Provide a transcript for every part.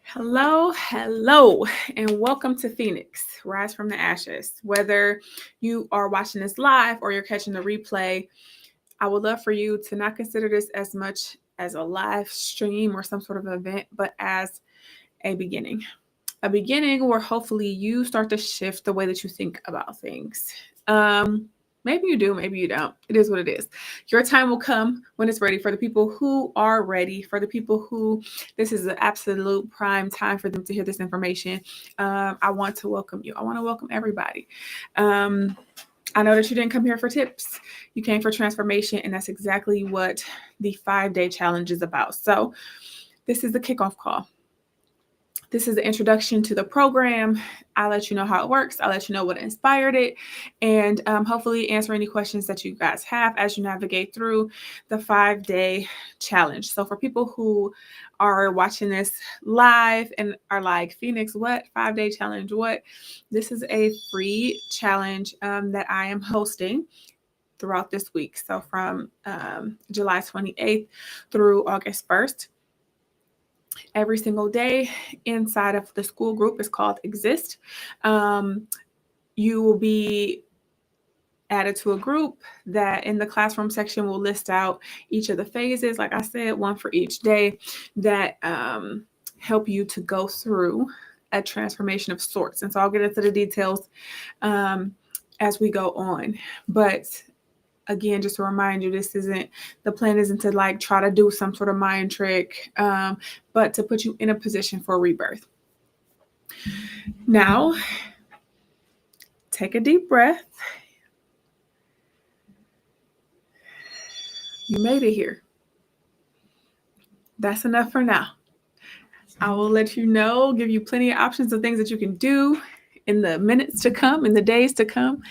Hello, and welcome to Phoenix, Rise from the Ashes. Whether you are watching this live or you're catching the replay, I would love for you to not consider this as much as a live stream or some sort of event, but as a beginning. A beginning where hopefully you start to shift the way that you think about things. Maybe you do, maybe you don't. It is what it is. Your time will come when it's ready for the people who are ready, for the people who this is an absolute prime time for them to hear this information. I want to welcome you. I want to welcome everybody. I know that you didn't come here for tips. You came for transformation, and that's exactly what the 5-day challenge is about. So this is the kickoff call. This is the introduction to the program. I'll let you know how it works. I'll let you know what inspired it, and hopefully answer any questions that you guys have as you navigate through the 5-day challenge. So for people who are watching this live and are like, Phoenix, what? 5-day challenge, what? This is a free challenge that I am hosting throughout this week. So from July 28th through August 1st. Every single day inside of the school group is called Exist. You will be added to a group that in the classroom section will list out each of the phases, like I said, one for each day, that help you to go through a transformation of sorts. And so I'll get into the details as we go on. But again, just to remind you, the plan isn't to like try to do some sort of mind trick, but to put you in a position for rebirth. Now, take a deep breath. You made it here. That's enough for now. I will let you know, give you plenty of options of things that you can do in the minutes to come, in the days to come.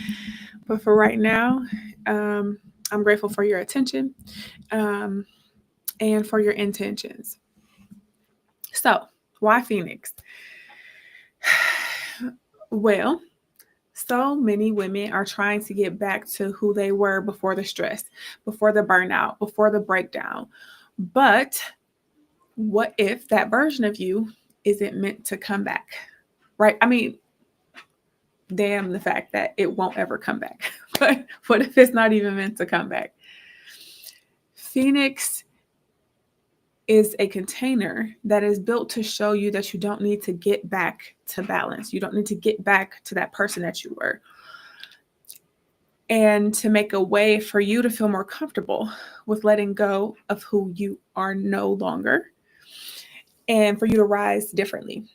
But for right now, I'm grateful for your attention and for your intentions. So, why Phoenix? Well, so many women are trying to get back to who they were before the stress, before the burnout, before the breakdown. But what if that version of you isn't meant to come back, right? I mean, damn the fact that it won't ever come back. But what if it's not even meant to come back? Phoenix is a container that is built to show you that you don't need to get back to balance. You don't need to get back to that person that you were. And to make a way for you to feel more comfortable with letting go of who you are no longer, and for you to rise differently.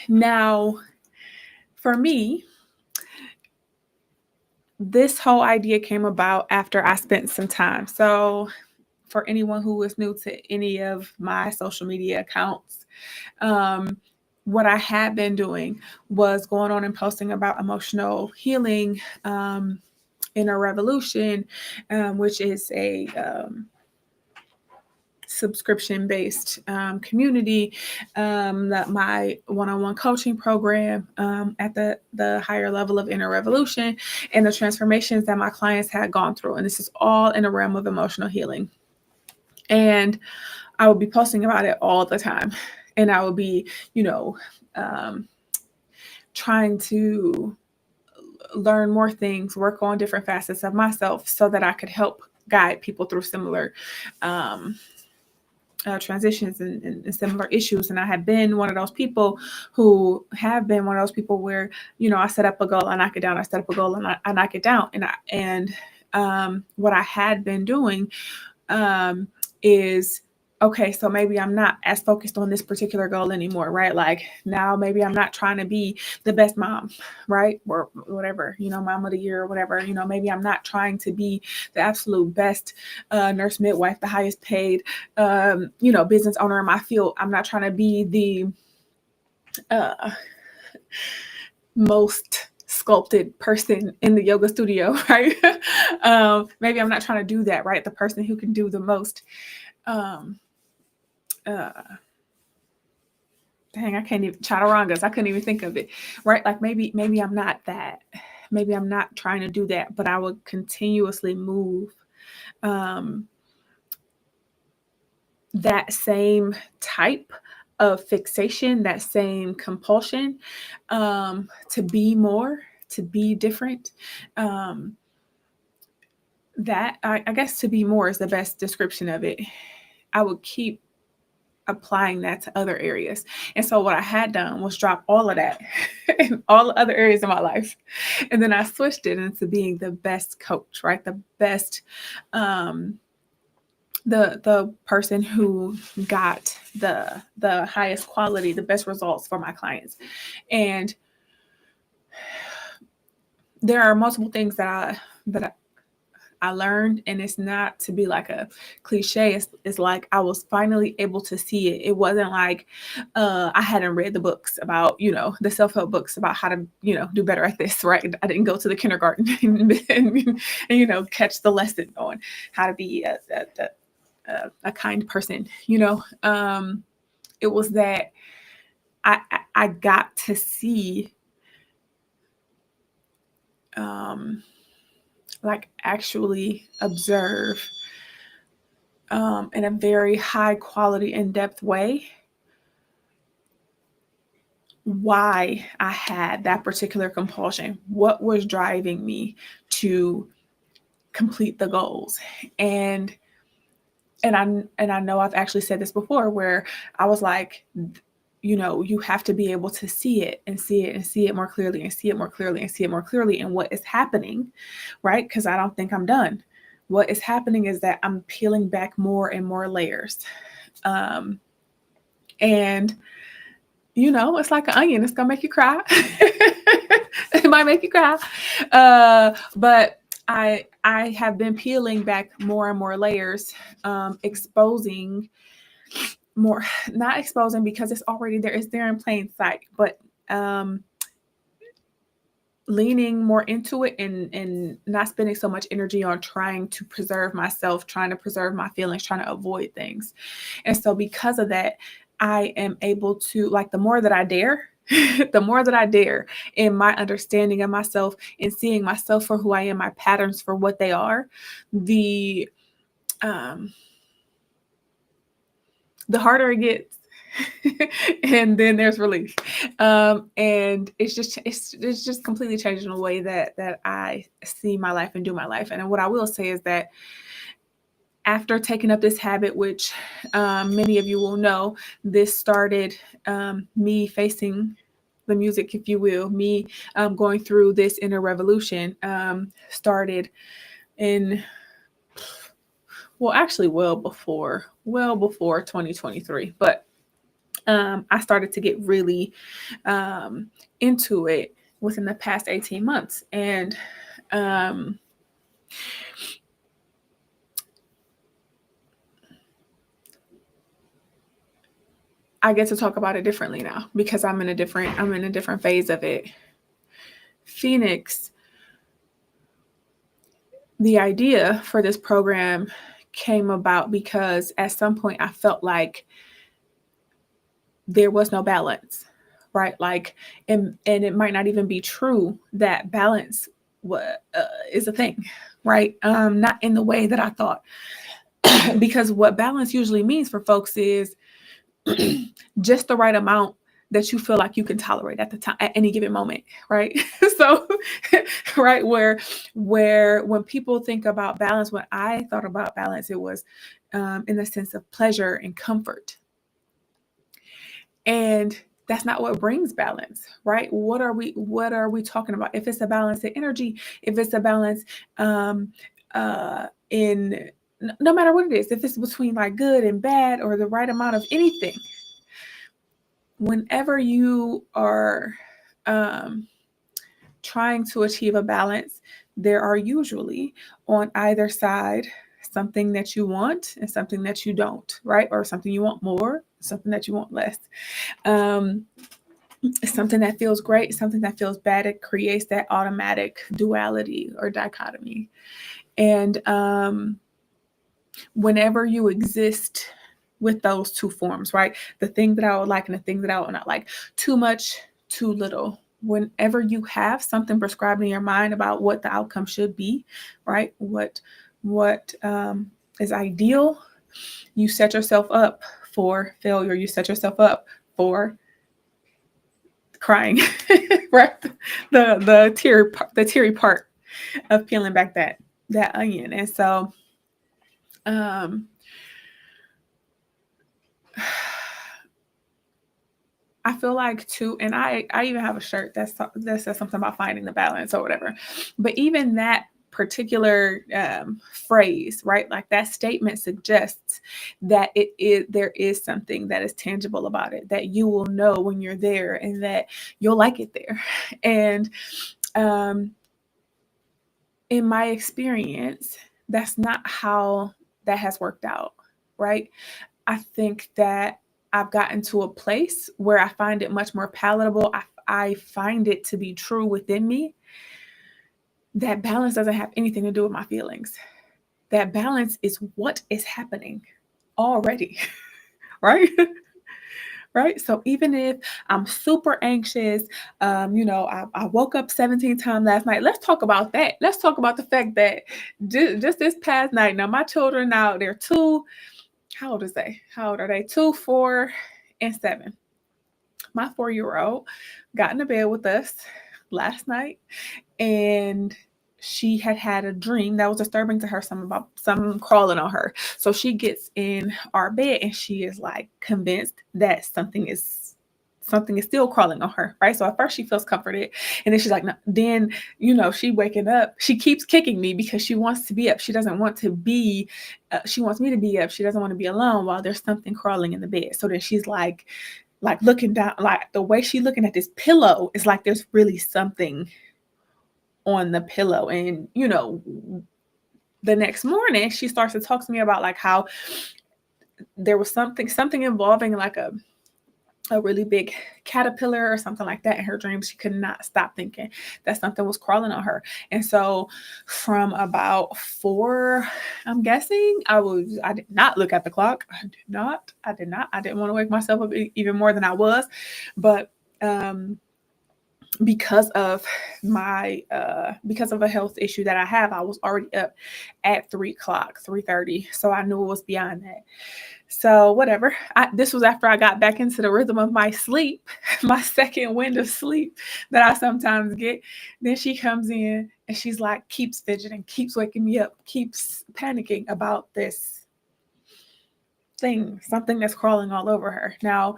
Now, for me, this whole idea came about after I spent some time. So for anyone who is new to any of my social media accounts, what I had been doing was going on and posting about emotional healing, Inner Revolution, which is a subscription-based community, that my one-on-one coaching program at the higher level of Inner Revolution, and the transformations that my clients had gone through. And this is all in the realm of emotional healing. And I would be posting about it all the time. And I would be, trying to learn more things, work on different facets of myself so that I could help guide people through similar transitions and similar issues. And I have been one of those people where, I set up a goal, I knock it down. I set up a goal and I knock it down. And what I had been doing is, okay, so maybe I'm not as focused on this particular goal anymore, right? Like now maybe I'm not trying to be the best mom, right? Or whatever, mom of the year or whatever, maybe I'm not trying to be the absolute best nurse midwife, the highest paid, business owner in my field. I'm not trying to be the most sculpted person in the yoga studio, right? Maybe I'm not trying to do that, right? The person who can do the most. Dang, I can't even chaturangas. I couldn't even think of it, right? Like maybe I'm not that. Maybe I'm not trying to do that, but I would continuously move that same type of fixation, that same compulsion, to be more, to be different. That I guess to be more is the best description of it. I would keep applying that to other areas. And so what I had done was drop all of that in all the other areas of my life. And then I switched it into being the best coach, right? The best, the person who got the highest quality, the best results for my clients. And there are multiple things that I learned, and it's not to be like a cliche. It's like I was finally able to see it. It wasn't like I hadn't read the books about, the self-help books about how to, do better at this, right? I didn't go to the kindergarten and catch the lesson on how to be a kind person. It was that I got to see like actually observe in a very high quality, in-depth way why I had that particular compulsion, what was driving me to complete the goals. And I know I've actually said this before, where I was like, you have to be able to see it and see it and see it more clearly and see it more clearly and see it more clearly. And what is happening, right? Because I don't think I'm done. What is happening is that I'm peeling back more and more layers. And, it's like an onion. It's going to make you cry. It might make you cry. But I have been peeling back more and more layers, exposing more, not exposing because it's already there, it's there in plain sight, but leaning more into it and not spending so much energy on trying to preserve myself, trying to preserve my feelings, trying to avoid things. And so because of that, I am able to, like, the more that I dare, the more that I dare in my understanding of myself and seeing myself for who I am, my patterns for what they are, the harder it gets. And then there's relief. And it's just completely changing the way that I see my life and do my life. And what I will say is that after taking up this habit, which many of you will know, this started me facing the music, if you will, me going through this inner revolution, started in, actually well before 2023, but I started to get really into it within the past 18 months. And I get to talk about it differently now because I'm in a different phase of it. Phoenix, the idea for this program came about because at some point I felt like there was no balance, right? Like, and it might not even be true that balance is a thing, right? Not in the way that I thought, because what balance usually means for folks is just the right amount that you feel like you can tolerate at the time, at any given moment, right? So, right, where when people think about balance, when I thought about balance, it was in the sense of pleasure and comfort. And that's not what brings balance, right? What are we talking about? If it's a balance in energy, if it's a balance in no matter what it is, if it's between like good and bad or the right amount of anything, whenever you are trying to achieve a balance, there are usually on either side something that you want and something that you don't, right? Or something you want more, something that you want less. Something that feels great, something that feels bad. It creates that automatic duality or dichotomy. And whenever you exist with those two forms, right? The thing that I would like and the thing that I would not like, too much, too little. Whenever you have something prescribed in your mind about what the outcome should be, right? What is ideal you set yourself up for failure. You set yourself up for crying, right? The teary part of peeling back that onion. And so, I feel like too, and I even have a shirt that says something about finding the balance or whatever. But even that particular phrase, right? Like that statement suggests that there is something that is tangible about it, that you will know when you're there and that you'll like it there. And in my experience, that's not how that has worked out, right? I think that I've gotten to a place where I find it much more palatable. I find it to be true within me that balance doesn't have anything to do with my feelings. That balance is what is happening already, right? Right. So even if I'm super anxious, I woke up 17 times last night. Let's talk about that. Let's talk about the fact that just this past night, now my children now they're 2. How old is they? How old are they? 2, 4, and 7. My 4-year-old got into bed with us last night, and she had a dream that was disturbing to her, something crawling on her. So she gets in our bed and she is like convinced that something is still crawling on her, right? So at first she feels comforted, and then she's like, no. Then, she waking up, she keeps kicking me because she wants to be up. She doesn't want to be, she wants me to be up. She doesn't want to be alone while there's something crawling in the bed. So then she's like looking down, like the way she's looking at this pillow is like there's really something on the pillow. And, the next morning she starts to talk to me about like how there was something involving like a really big caterpillar or something like that in her dreams. She could not stop thinking that something was crawling on her. And so from about 4, I'm guessing, I did not look at the clock. I did not. I didn't want to wake myself up even more than I was. But because of a health issue that I have, I was already up at 3:30. So I knew it was beyond that. So whatever. This was after I got back into the rhythm of my sleep, my second wind of sleep that I sometimes get. Then she comes in and she's like, keeps fidgeting, keeps waking me up, keeps panicking about this thing, something that's crawling all over her. Now,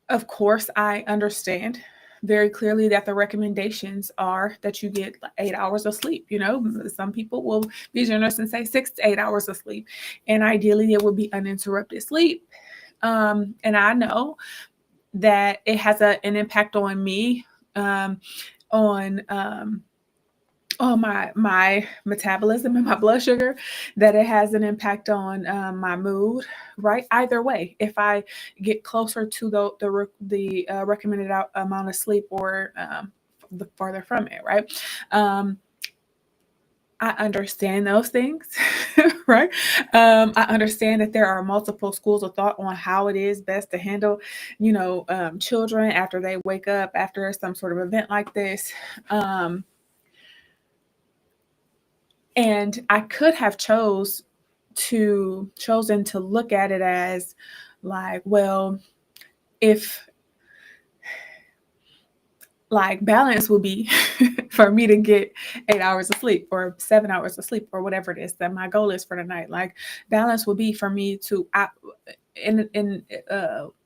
of course, I understand very clearly that the recommendations are that you get 8 hours of sleep. Some people will be generous and say 6 to 8 hours of sleep. And ideally, it would be uninterrupted sleep. And I know that it has an impact on me, on my metabolism and my blood sugar, that it has an impact on my mood, right? Either way, if I get closer to the recommended amount of sleep or the farther from it, right? I understand those things, right? I understand that there are multiple schools of thought on how it is best to handle, children after they wake up after some sort of event like this. And I could have chosen to look at it as like, well, if like balance will be for me to get 8 hours of sleep or 7 hours of sleep or whatever it is that my goal is for the night. Like balance will be for me to,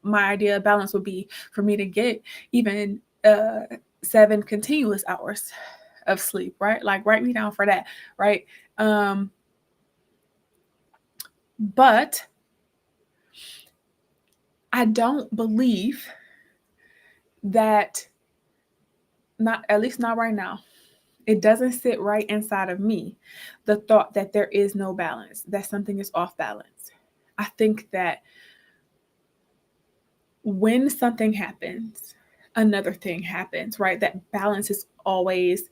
my idea of balance would be for me to get even 7 continuous hours of sleep, right? Like write me down for that, right? But I don't believe that, not at least not right now, it doesn't sit right inside of me, the thought that there is no balance, that something is off balance. I think that when something happens, another thing happens, right? That balance is always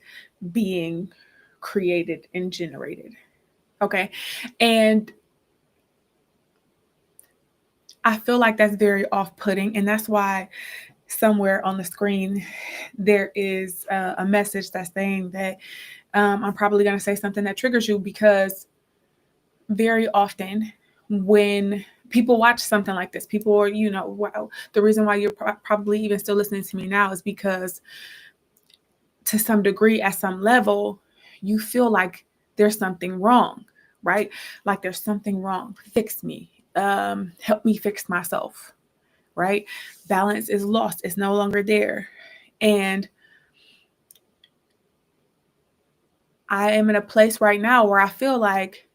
being created and generated. Okay. And I feel like that's very off-putting. And that's why somewhere on the screen, there is a message that's saying that I'm probably going to say something that triggers you because very often when people watch something like this, people are, wow, the reason why you're probably even still listening to me now is because to some degree, at some level, you feel like there's something wrong, right? Like there's something wrong. Fix me. Help me fix myself, right? Balance is lost. It's no longer there. And I am in a place right now where I feel like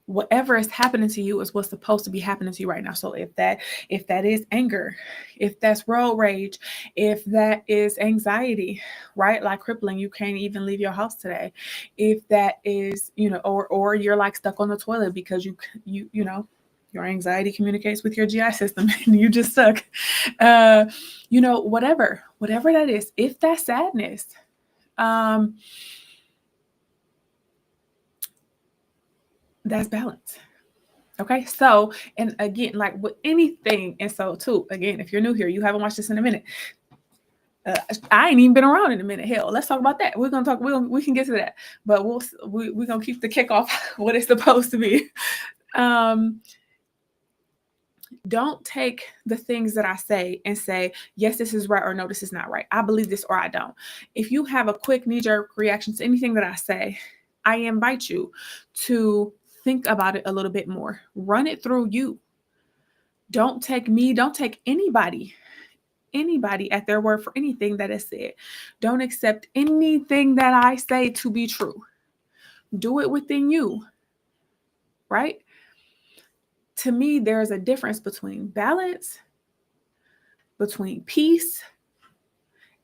whatever is happening to you is what's supposed to be happening to you right now. So if that is anger, if that's road rage, if that is anxiety, right? Like crippling, you can't even leave your house today. If that is, or you're like stuck on the toilet because you your anxiety communicates with your GI system and you just stuck. Whatever that is, if that's sadness, that's balance. Okay. So, and again, like with anything. And so too, again, if you're new here, you haven't watched this in a minute. I ain't even been around in a minute. Hell, let's talk about that. We're going to talk, we can get to that, but we're going to keep the kickoff what it's supposed to be. Don't take the things that I say and say, yes, this is right, or no, this is not right. I believe this or I don't. If you have a quick knee-jerk reaction to anything that I say, I invite you to think about it a little bit more. Run it through you. Don't take anybody at their word for anything that is said. Don't accept anything that I say to be true. Do it within you, right? To me, there's a difference between balance, between peace,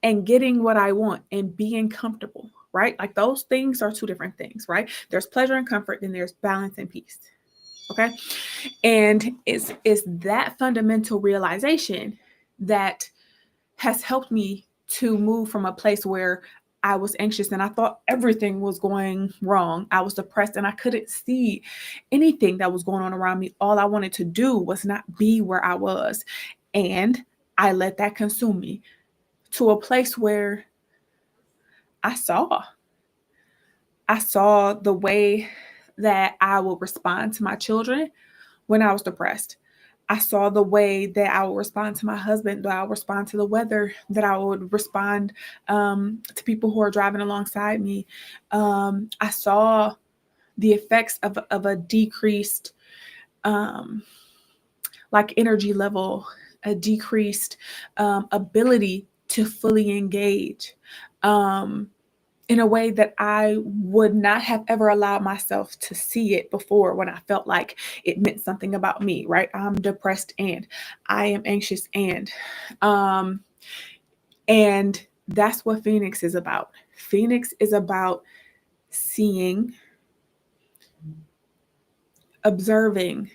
and getting what I want and being comfortable, right? Like those things are two different things, right? There's pleasure and comfort, then there's balance and peace. Okay. And it's that fundamental realization that has helped me to move from a place where I was anxious and I thought everything was going wrong. I was depressed and I couldn't see anything that was going on around me. All I wanted to do was not be where I was. And I let that consume me to a place where I saw the way that I would respond to my children when I was depressed. I saw the way that I would respond to my husband, that I would respond to the weather, that I would respond to people who are driving alongside me. I saw the effects of a decreased like energy level, a decreased ability to fully engage in a way that I would not have ever allowed myself to see it before, when I felt like it meant something about me, right? I'm depressed and I am anxious and that's what Phoenix is about. Phoenix is about seeing, observing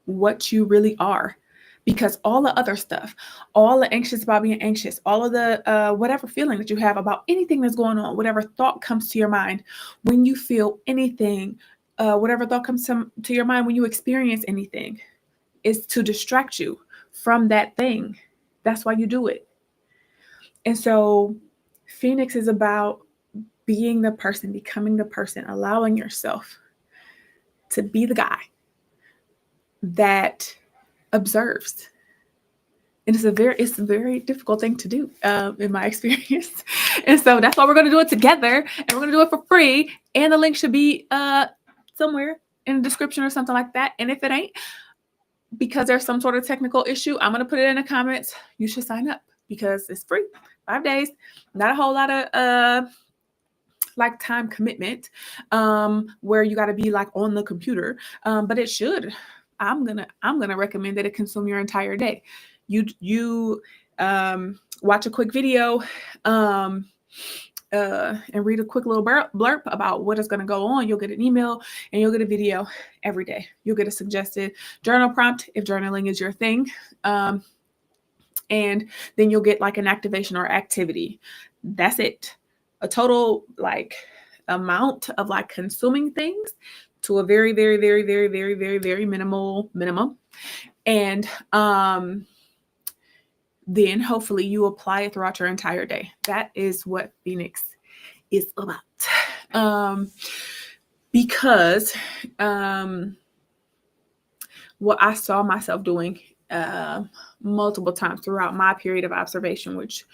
what you really are. Because all the other stuff, all the anxious about being anxious, all of the whatever feeling that you have about anything that's going on, whatever thought comes to your mind when you feel anything, whatever thought comes to your mind when you experience anything, is to distract you from that thing. That's why you do it. And so Phoenix is about being the person, becoming the person, allowing yourself to be the guy that observes. And it's a very difficult thing to do in my experience. And so that's why we're going to do it together, and we're going to do it for free. And the link should be somewhere in the description or something like that. And if it ain't, because there's some sort of technical issue, I'm going to put it in the comments. You should sign up because it's free, 5 days, not a whole lot of like time commitment where you got to be like on the computer, but it should. I'm gonna recommend that it consume your entire day. You watch a quick video and read a quick little blurb about what is going to go on. You'll get an email and you'll get a video every day. You'll get a suggested journal prompt if journaling is your thing. And then you'll get like an activation or activity. That's it. A total like amount of like consuming things to a very, very, very, very, very, very, very minimum. And then hopefully you apply it throughout your entire day. That is what Phoenix is about. because what I saw myself doing multiple times throughout my period of observation, which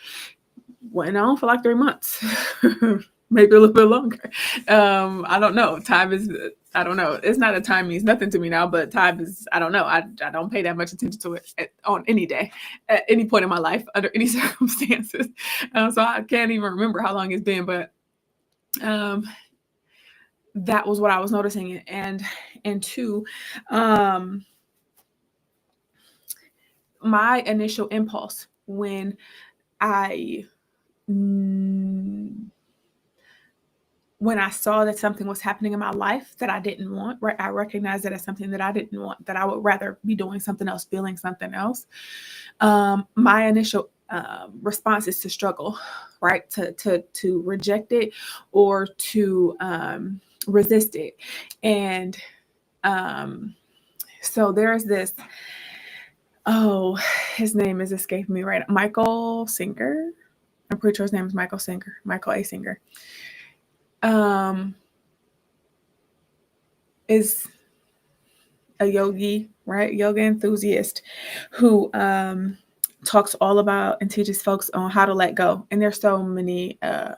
went on for like 3 months, maybe a little bit longer. I don't know. I don't know. It's not that time means nothing to me now, but time is, I don't know. I don't pay that much attention to it on any day, at any point in my life, under any circumstances. So I can't even remember how long it's been, but that was what I was noticing. And two, my initial impulse when I saw that something was happening in my life that I didn't want, right? I recognized that as something that I didn't want, that I would rather be doing something else, feeling something else. My initial response is to struggle, right? To reject it or to resist it. And so there's this, his name is escaping me right now. Michael Singer. I'm pretty sure his name is Michael Singer, Michael A. Singer. Is a yogi, right? Yoga enthusiast who talks all about and teaches folks on how to let go. And there's so many, and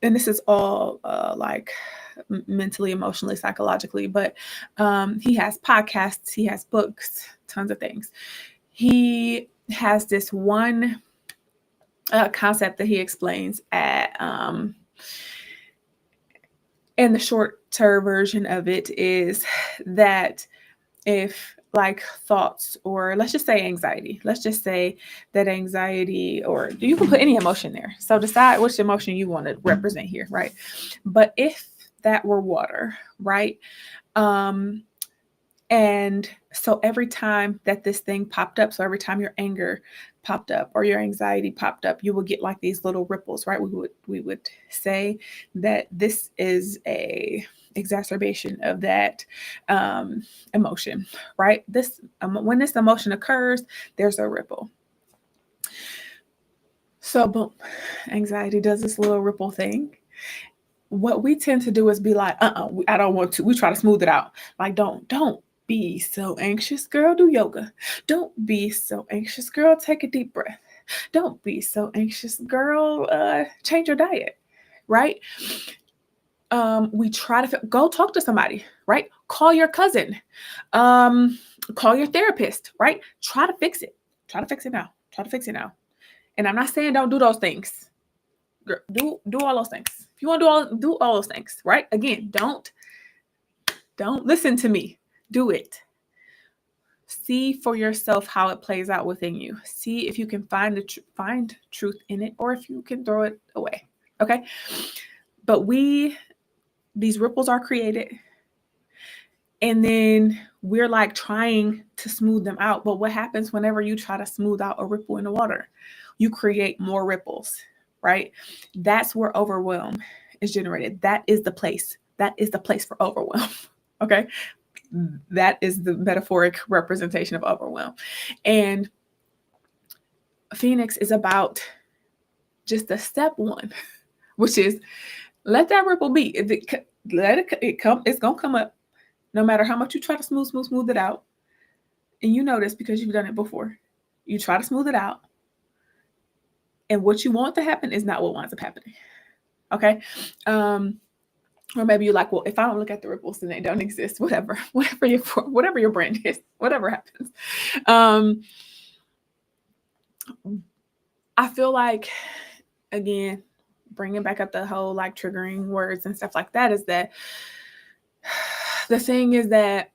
this is all like mentally, emotionally, psychologically, but he has podcasts, he has books, tons of things. He has this one concept that he explains at, and the shorter version of it is that if like thoughts, or let's just say anxiety, let's just say that anxiety, or you can put any emotion there. So decide which emotion you want to represent here, right? But if that were water, right? And so every time that this thing popped up, so every time your anger popped up or your anxiety popped up, you would get like these little ripples, right? We would say that this is a exacerbation of that emotion, right? This when this emotion occurs, there's a ripple. So boom, anxiety does this little ripple thing. What we tend to do is be like, I don't want to. We try to smooth it out. Like, don't be so anxious, girl. Do yoga. Don't be so anxious, girl. Take a deep breath. Don't be so anxious, girl. Change your diet, right? We try to go talk to somebody, right? Call your cousin. Call your therapist, right? Try to fix it. Try to fix it now. Try to fix it now. And I'm not saying don't do those things. Do all those things. If you want to do all those things, right? Again, don't listen to me. Do it. See for yourself how it plays out within you. See if you can find truth in it, or if you can throw it away. Okay. But these ripples are created, and then we're like trying to smooth them out. But what happens whenever you try to smooth out a ripple in the water? You create more ripples, right? That's where overwhelm is generated. That is the place. That is the place for overwhelm. Okay. That is the metaphoric representation of overwhelm. And Phoenix is about just the step one, which is let that ripple be. Let it come. It's going to come up no matter how much you try to smooth it out. And you know this because you've done it before. You try to smooth it out, and what you want to happen is not what winds up happening. Okay. Or maybe you're like, well, if I don't look at the ripples, then they don't exist. Whatever your brand is, whatever happens. I feel like, again, bringing back up the whole like triggering words and stuff like that, is that the thing is that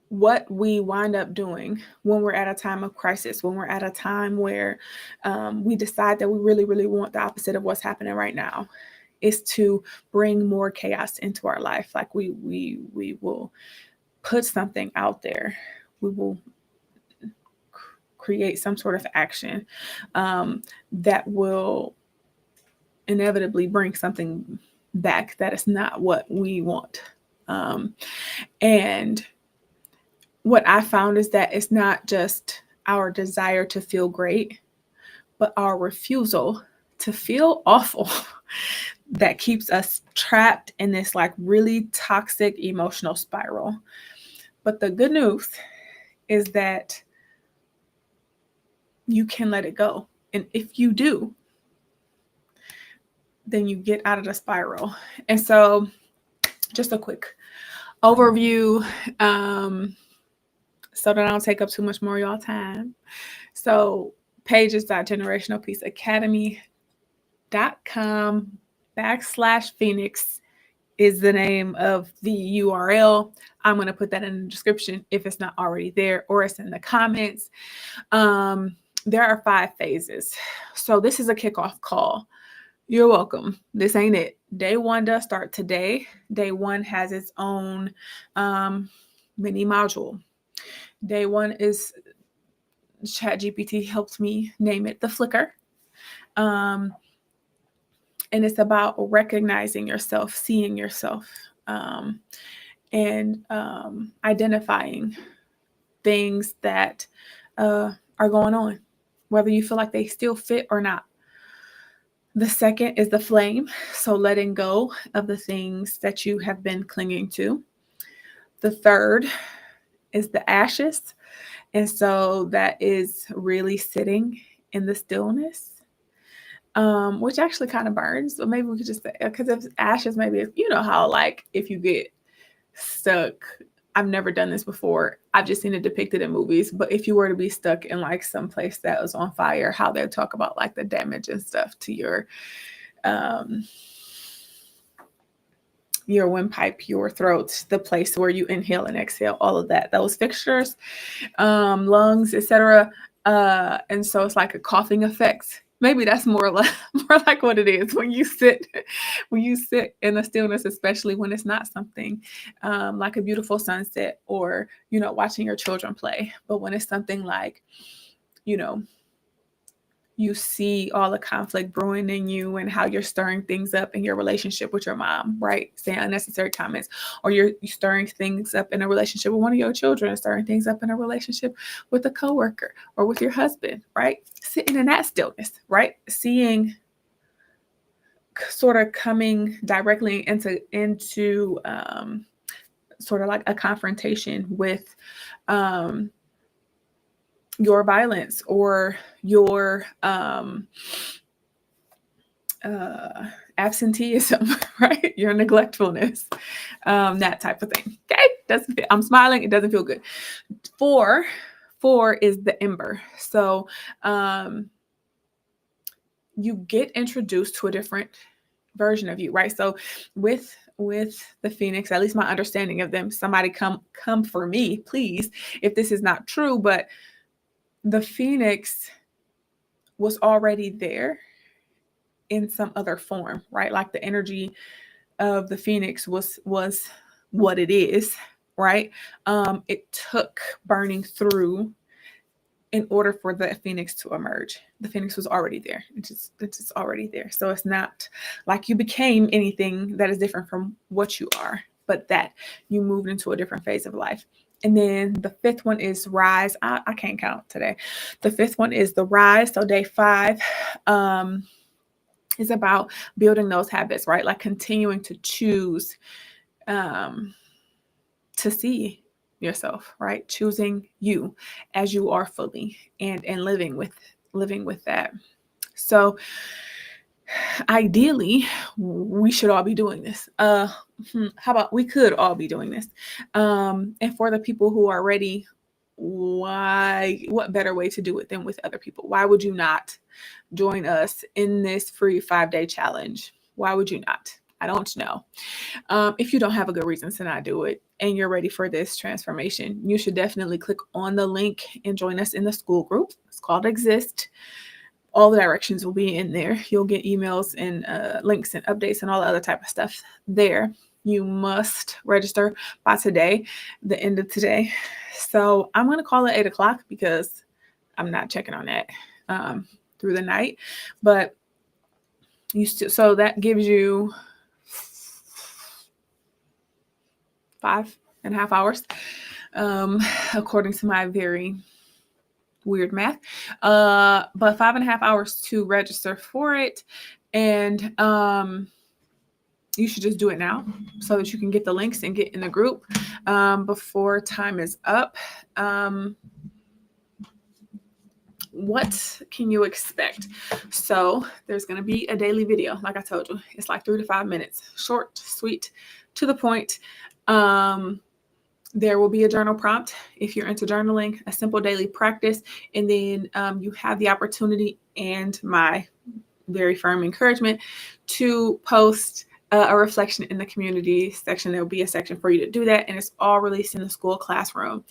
what we wind up doing when we're at a time of crisis, when we're at a time where we decide that we really, really want the opposite of what's happening right now, is to bring more chaos into our life. Like we will put something out there. We will create some sort of action that will inevitably bring something back that is not what we want. And what I found is that it's not just our desire to feel great, but our refusal to feel awful that keeps us trapped in this like really toxic emotional spiral. But the good news is that you can let it go. And if you do, then you get out of the spiral. And so just a quick overview, so that I don't take up too much more of y'all time. So pages.generationalpeaceacademy.com/Phoenix is the name of the URL. I'm going to put that in the description if it's not already there, or it's in the comments. There are 5 phases. So this is a kickoff call. You're welcome. This ain't it. Day 1 does start today. Day 1 has its own mini module. Day 1 is ChatGPT helped me name it the flicker. And it's about recognizing yourself, seeing yourself, and identifying things that are going on, whether you feel like they still fit or not. The second is the flame, so letting go of the things that you have been clinging to. The third is the ashes, and so that is really sitting in the stillness, which actually kind of burns. So maybe we could just say, because if ashes, maybe, you know how like if you get stuck, I've never done this before, I've just seen it depicted in movies, but if you were to be stuck in like some place that was on fire, how they talk about like the damage and stuff to your windpipe, your throat, the place where you inhale and exhale, all of that, those fixtures, lungs, etc. And so it's like a coughing effect. Maybe that's more like what it is when you sit in the stillness, especially when it's not something like a beautiful sunset or, you know, watching your children play. But when it's something like, you know, you see all the conflict brewing in you and how you're stirring things up in your relationship with your mom, right? Saying unnecessary comments, or you're stirring things up in a relationship with one of your children, stirring things up in a relationship with a coworker or with your husband, right? Sitting in that stillness, right? Seeing, sort of coming directly into sort of like a confrontation with your violence or your absenteeism, right? Your neglectfulness, that type of thing. Okay, I'm smiling. It doesn't feel good. Four is the ember. So you get introduced to a different version of you, right? So with the Phoenix, at least my understanding of them, somebody come for me, please, if this is not true, but the Phoenix was already there in some other form, right? Like the energy of the Phoenix was what it is, right? It took burning through in order for the Phoenix to emerge. The Phoenix was already there. It's just already there. So it's not like you became anything that is different from what you are, but that you moved into a different phase of life. And then the 5th one is rise. I can't count today. The 5th one is the rise. So day 5 is about building those habits, right? Like continuing to choose to see yourself, right? Choosing you as you are fully and living with that. So ideally, we should all be doing this. How about we could all be doing this? And for the people who are ready, what better way to do it than with other people? Why would you not join us in this free 5-day challenge? Why would you not? I don't know. If you don't have a good reason to not do it and you're ready for this transformation, you should definitely click on the link and join us in the school group. It's called Exist. All the directions will be in there. You'll get emails and links and updates and all the other type of stuff there. You must register by today, the end of today. So I'm going to call it 8 o'clock because I'm not checking on that through the night. But so that gives you 5.5 hours, according to my very weird math, but 5.5 hours to register for it. And you should just do it now so that you can get the links and get in the group before time is up. What can you expect? So there's going to be a daily video. Like I told you, it's like 3 to 5 minutes, short, sweet, to the point. There will be a journal prompt if you're into journaling, a simple daily practice, and then you have the opportunity and my very firm encouragement to post a reflection in the community section. There will be a section for you to do that, and it's all released in the school classroom.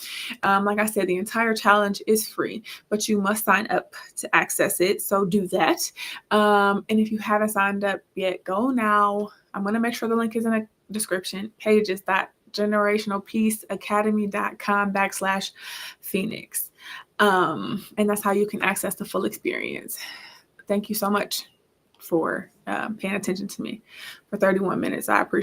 Like I said, the entire challenge is free, but you must sign up to access it, so do that. And if you haven't signed up yet, go now. I'm going to make sure the link is in the description. pages.generationalpeaceacademy.com/Phoenix. And that's how you can access the full experience. Thank you so much for paying attention to me for 31 minutes. I appreciate it.